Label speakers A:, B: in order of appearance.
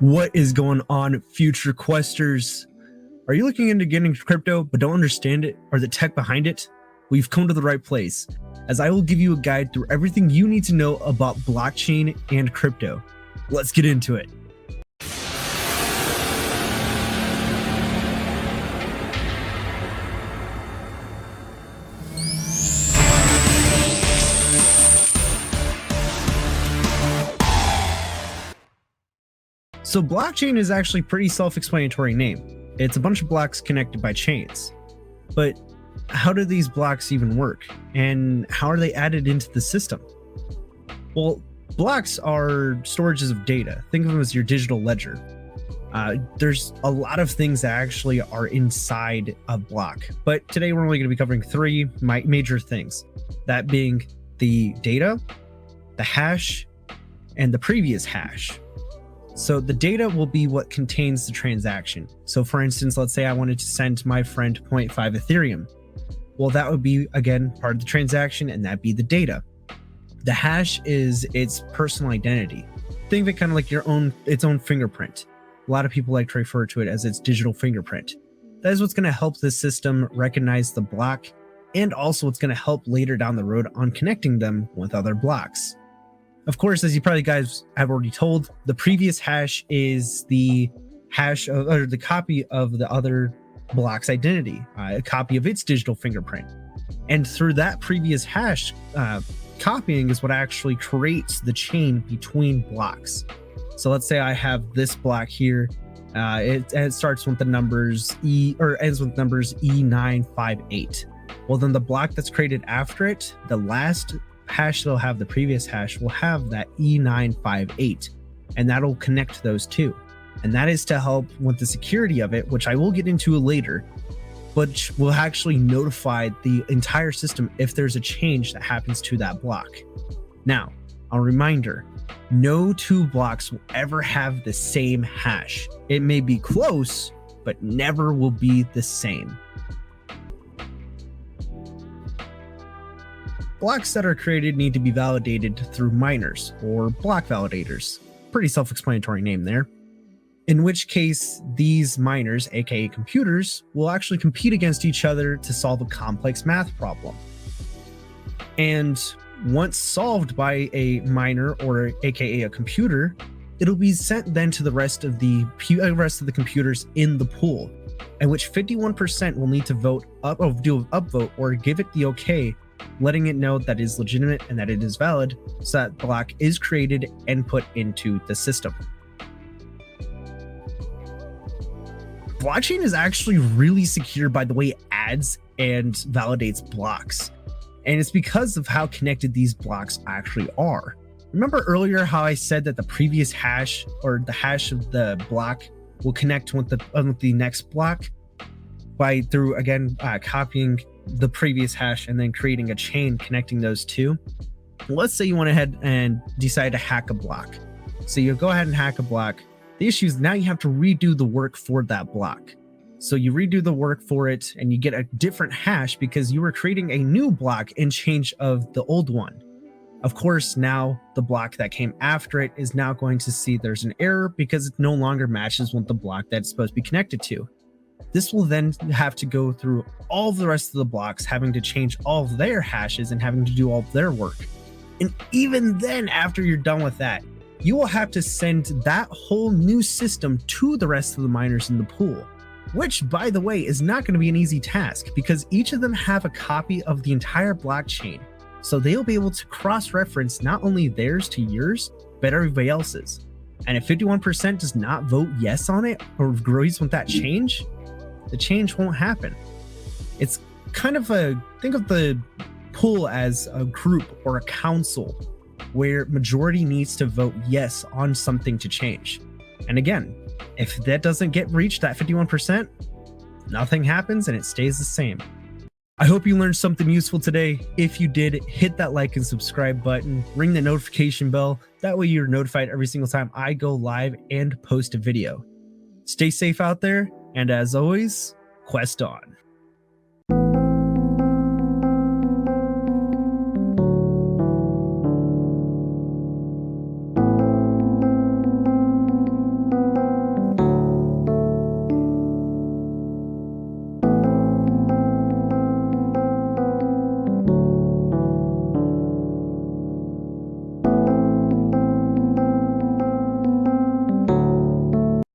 A: What is going on, future questers? Are you looking into getting crypto but don't understand it or the tech behind it? Well, you've come to the right place, as I will give you a guide through everything you need to know about blockchain and crypto. Let's get into it. So blockchain is actually a pretty self-explanatory name. It's a bunch of blocks connected by chains. But how do these blocks even work? And how are they added into the system? Well, blocks are storages of data. Think of them as your digital ledger. There's a lot of things that actually are inside a block. But today we're only going to be covering three major things. That being the data, the hash, and the previous hash. So the data will be what contains the transaction. So for instance, let's say I wanted to send my friend 0.5 Ethereum. Well, that would be, again, part of the transaction, and that'd be the data. The hash is its personal identity. Think of it kind of like its own fingerprint. A lot of people like to refer to it as its digital fingerprint. That is what's going to help the system recognize the block, and also what's going to help later down the road on connecting them with other blocks. Of course, as you probably guys have already told, the previous hash is the hash of, or the copy of the other block's identity, a copy of its digital fingerprint. And through that previous hash, copying is what actually creates the chain between blocks. So let's say I have this block here. It starts with the numbers ends with numbers E958. Well, then the block that's created after it, the last hash they'll have, the previous hash will have that E958, and that'll connect those two. And that is to help with the security of it, which I will get into later, but will actually notify the entire system if there's a change that happens to that block. Now, a reminder, no two blocks will ever have the same hash. It may be close, but never will be the same. Blocks that are created need to be validated through miners or block validators. Pretty self-explanatory name there. In which case, these miners, aka computers, will actually compete against each other to solve a complex math problem. And once solved by a miner or aka a computer, it'll be sent then to the rest of the computers in the pool, in which 51% will need to do an upvote or give it the okay, letting it know that it is legitimate and that it is valid, so that block is created and put into the system. Blockchain is actually really secure by the way it adds and validates blocks. And it's because of how connected these blocks actually are. Remember earlier how I said that the previous hash or the hash of the block will connect with the next block through copying the previous hash and then creating a chain connecting those two? Let's say you went ahead and decide to hack a block. So you go ahead and hack a block. The issue is now you have to redo the work for that block. So you redo the work for it and you get a different hash because you were creating a new block in change of the old one. Of course, now the block that came after it is now going to see there's an error because it no longer matches with the block that it's supposed to be connected to. This will then have to go through all the rest of the blocks, having to change all of their hashes and having to do all of their work. And even then, after you're done with that, you will have to send that whole new system to the rest of the miners in the pool, which, by the way, is not going to be an easy task because each of them have a copy of the entire blockchain. So they'll be able to cross-reference not only theirs to yours, but everybody else's. And if 51% does not vote yes on it or agrees with that change, the change won't happen. It's kind of think of the pool as a group or a council where majority needs to vote yes on something to change. And again, if that doesn't get reached, that 51%, nothing happens and it stays the same. I hope you learned something useful today. If you did, hit that like and subscribe button, ring the notification bell. That way you're notified every single time I go live and post a video. Stay safe out there. And as always, quest on.